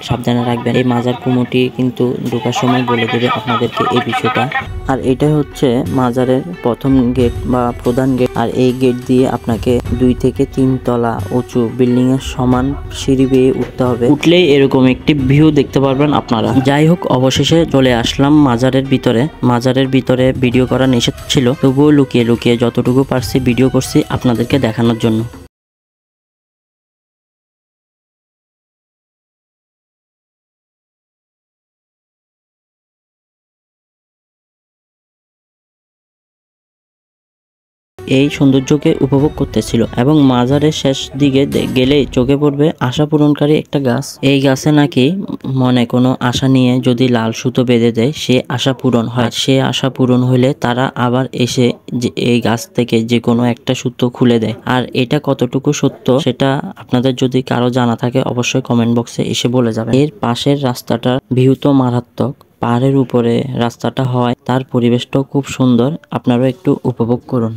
সাবধানে রাখবেন। এই মাজার কমিটি কিন্তু ঢোকার সময় বলে দেবে আপনাদেরকে এই বিষয়টা। আর এটাই হচ্ছে মাজারের প্রথম গেট বা প্রধান গেট। আর এই গেট দিয়ে আপনাকে 2 থেকে 3 তলা উঁচু বিল্ডিং এর সমান সিঁড়ি বেয়ে উঠতে হবে। উঠলেই এরকম একটি ভিউ দেখতে পারবেন আপনারা। যাই হোক, অবশেষে চলে আসলাম মাজারের ভিতরে। মাজারের ভিতরে ভিডিও করা নিষেধ ছিল, তবুও লুকিয়ে লুকিয়ে যতটুকু পারছি ভিডিও করছি আপনাদেরকে দেখানোর জন্য। এই সৌন্দর্যকে উপভোগ করতেছিল এবং মাজারের শেষ দিকে গেলেই চোখে পড়বে আশা পূরণকারী একটা গাছ। এই গাছে নাকি মনে কোনো আশা নিয়ে যদি লাল সুতো বেঁধে দেয় সে আশা পূরণ হয়। সে আশা পূরণ হলে তারা আবার এসে এই গাছ থেকে যে কোনো একটা সুতো খুলে দেয়। আর এটা কতটুকু সত্য সেটা আপনাদের যদি কারো জানা থাকে অবশ্যই কমেন্ট বক্সে এসে বলে যাবেন। এর পাশের রাস্তাটার ভিউ তো মারাত্মক। পাহাড়ের উপরে রাস্তাটা হয়, তার পরিবেশটাও খুব সুন্দর, আপনারাও একটু উপভোগ করুন।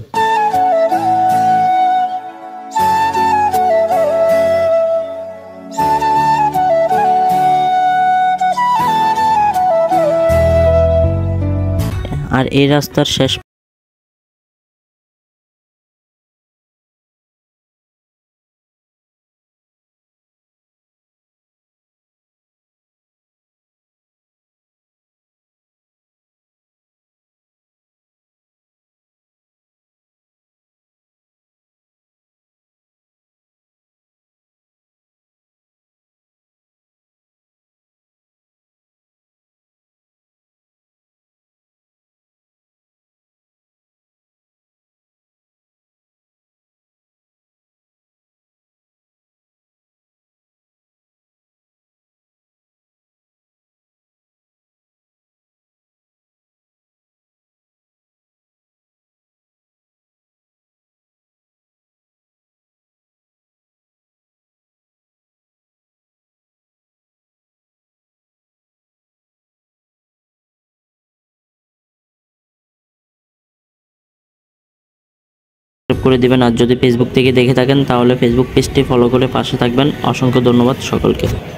আর এই রাস্তার শেষ করে দিবেন। আর যদি ফেসবুক থেকে দেখে থাকেন তাহলে ফেসবুক পেজটি ফলো করে পাশে থাকবেন। অসংখ্য ধন্যবাদ সকলকে।